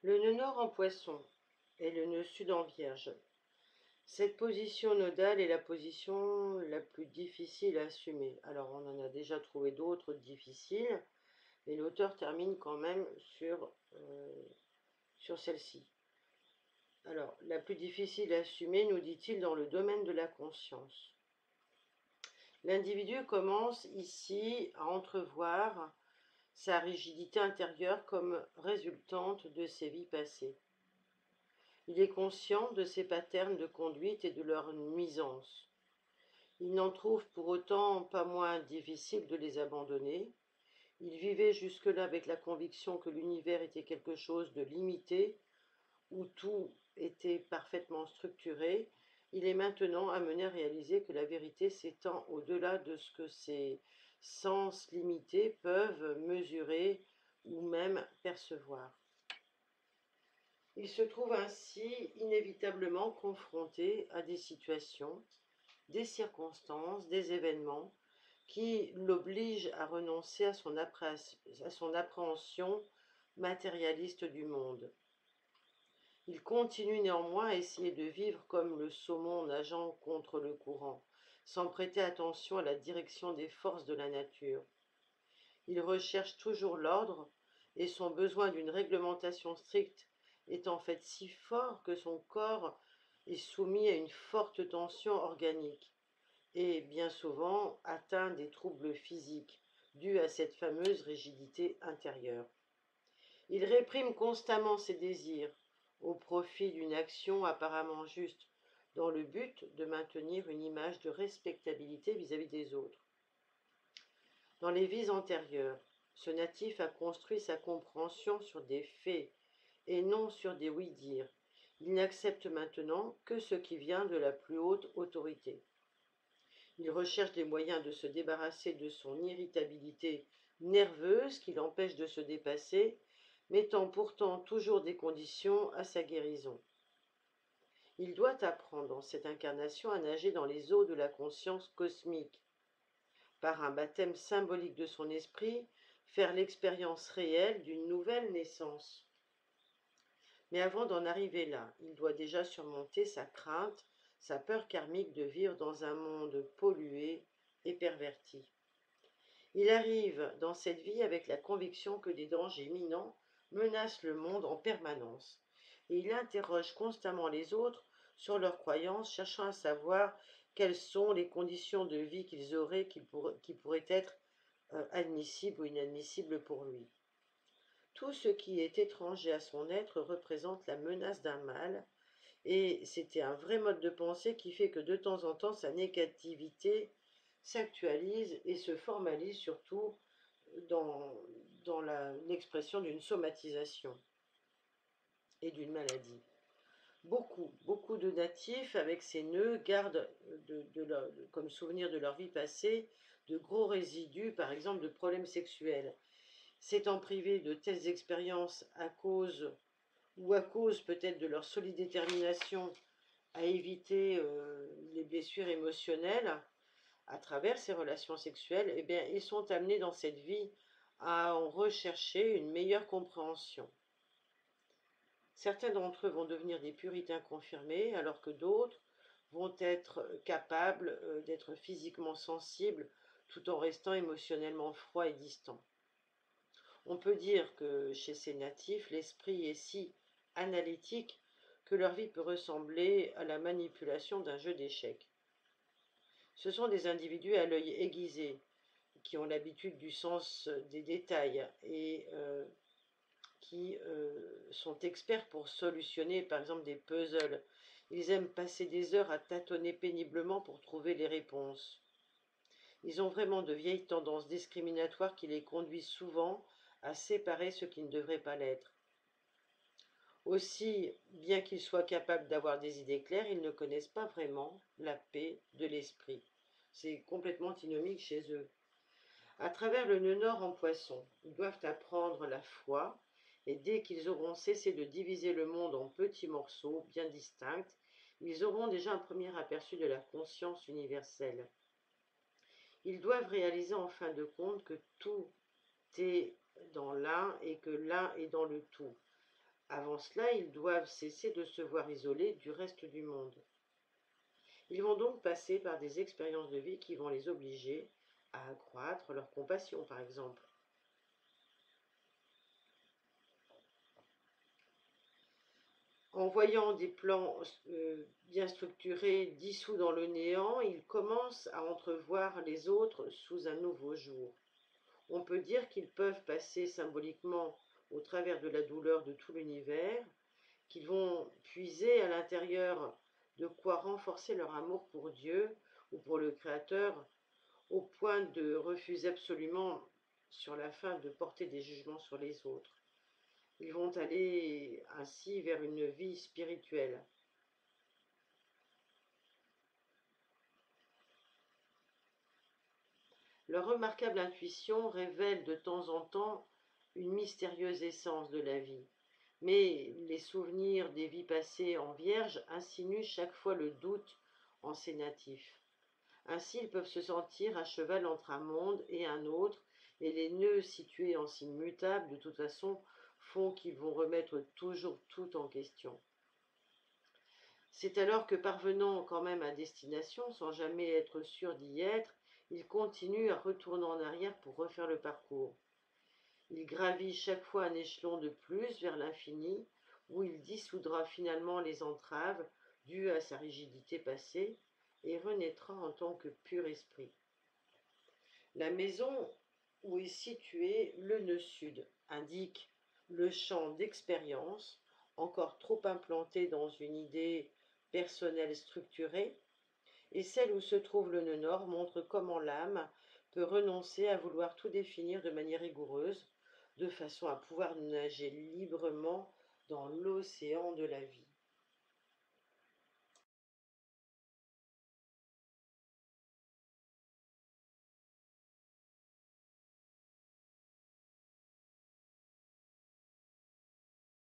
Le nœud nord en poisson et le nœud sud en vierge. Cette position nodale est la position la plus difficile à assumer. Alors on en a déjà trouvé d'autres difficiles, mais l'auteur termine quand même sur celle-ci. Alors, la plus difficile à assumer, nous dit-il, dans le domaine de la conscience. L'individu commence ici à entrevoir sa rigidité intérieure comme résultante de ses vies passées. Il est conscient de ses patterns de conduite et de leur nuisance. Il n'en trouve pour autant pas moins difficile de les abandonner. Il vivait jusque-là avec la conviction que l'univers était quelque chose de limité, où tout était parfaitement structuré. Il est maintenant amené à réaliser que la vérité s'étend au-delà de ce que ses sens limités peuvent mesurer ou même percevoir. Il se trouve ainsi inévitablement confronté à des situations, des circonstances, des événements qui l'obligent à renoncer à son appréhension matérialiste du monde. Il continue néanmoins à essayer de vivre comme le saumon nageant contre le courant, sans prêter attention à la direction des forces de la nature. Il recherche toujours l'ordre, et son besoin d'une réglementation stricte est en fait si fort que son corps est soumis à une forte tension organique, et bien souvent atteint des troubles physiques dus à cette fameuse rigidité intérieure. Il réprime constamment ses désirs au profit d'une action apparemment juste, dans le but de maintenir une image de respectabilité vis-à-vis des autres. Dans les vies antérieures, ce natif a construit sa compréhension sur des faits et non sur des oui-dire. Il n'accepte maintenant que ce qui vient de la plus haute autorité. Il recherche des moyens de se débarrasser de son irritabilité nerveuse qui l'empêche de se dépasser, mettant pourtant toujours des conditions à sa guérison. Il doit apprendre dans cette incarnation à nager dans les eaux de la conscience cosmique. Par un baptême symbolique de son esprit, faire l'expérience réelle d'une nouvelle naissance. Mais avant d'en arriver là, il doit déjà surmonter sa crainte, sa peur karmique de vivre dans un monde pollué et perverti. Il arrive dans cette vie avec la conviction que des dangers imminents menacent le monde en permanence, et il interroge constamment les autres sur leurs croyances, cherchant à savoir quelles sont les conditions de vie qu'ils auraient qui pourraient être admissibles ou inadmissibles pour lui. Tout ce qui est étranger à son être représente la menace d'un mal, et c'était un vrai mode de pensée qui fait que de temps en temps sa négativité s'actualise et se formalise surtout dans l'expression d'une somatisation et d'une maladie. Beaucoup de natifs, avec ces nœuds, gardent comme souvenir de leur vie passée de gros résidus, par exemple de problèmes sexuels. S'étant privés de telles expériences à cause peut-être de leur solide détermination à éviter les blessures émotionnelles à travers ces relations sexuelles, eh bien, ils sont amenés dans cette vie à en rechercher une meilleure compréhension. Certains d'entre eux vont devenir des puritains confirmés, alors que d'autres vont être capables d'être physiquement sensibles tout en restant émotionnellement froids et distants. On peut dire que chez ces natifs, l'esprit est si analytique que leur vie peut ressembler à la manipulation d'un jeu d'échecs. Ce sont des individus à l'œil aiguisé, qui ont l'habitude du sens des détails et qui sont experts pour solutionner par exemple des puzzles. Ils aiment passer des heures à tâtonner péniblement pour trouver les réponses. Ils ont vraiment de vieilles tendances discriminatoires qui les conduisent souvent à séparer ce qui ne devrait pas l'être. Aussi, bien qu'ils soient capables d'avoir des idées claires, ils ne connaissent pas vraiment la paix de l'esprit. C'est complètement antinomique chez eux. À travers le nœud nord en poisson, ils doivent apprendre la foi, et dès qu'ils auront cessé de diviser le monde en petits morceaux bien distincts, ils auront déjà un premier aperçu de la conscience universelle. Ils doivent réaliser en fin de compte que tout est dans l'un et que l'un est dans le tout. Avant cela, ils doivent cesser de se voir isolés du reste du monde. Ils vont donc passer par des expériences de vie qui vont les obliger à accroître leur compassion, par exemple. En voyant des plans bien structurés dissous dans le néant, ils commencent à entrevoir les autres sous un nouveau jour. On peut dire qu'ils peuvent passer symboliquement au travers de la douleur de tout l'univers, qu'ils vont puiser à l'intérieur de quoi renforcer leur amour pour Dieu ou pour le Créateur, au point de refuser absolument sur la fin de porter des jugements sur les autres. Ils vont aller ainsi vers une vie spirituelle. Leur remarquable intuition révèle de temps en temps une mystérieuse essence de la vie, mais les souvenirs des vies passées en vierge insinuent chaque fois le doute en ces natifs. Ainsi, ils peuvent se sentir à cheval entre un monde et un autre, et les nœuds situés en signes mutables, de toute façon, font qu'ils vont remettre toujours tout en question. C'est alors que, parvenant quand même à destination, sans jamais être sûrs d'y être, ils continuent à retourner en arrière pour refaire le parcours. Il gravit chaque fois un échelon de plus vers l'infini, où il dissoudra finalement les entraves dues à sa rigidité passée et renaîtra en tant que pur esprit. La maison où est situé le nœud sud indique le champ d'expérience, encore trop implanté dans une idée personnelle structurée, et celle où se trouve le nœud nord montre comment l'âme peut renoncer à vouloir tout définir de manière rigoureuse, de façon à pouvoir nager librement dans l'océan de la vie.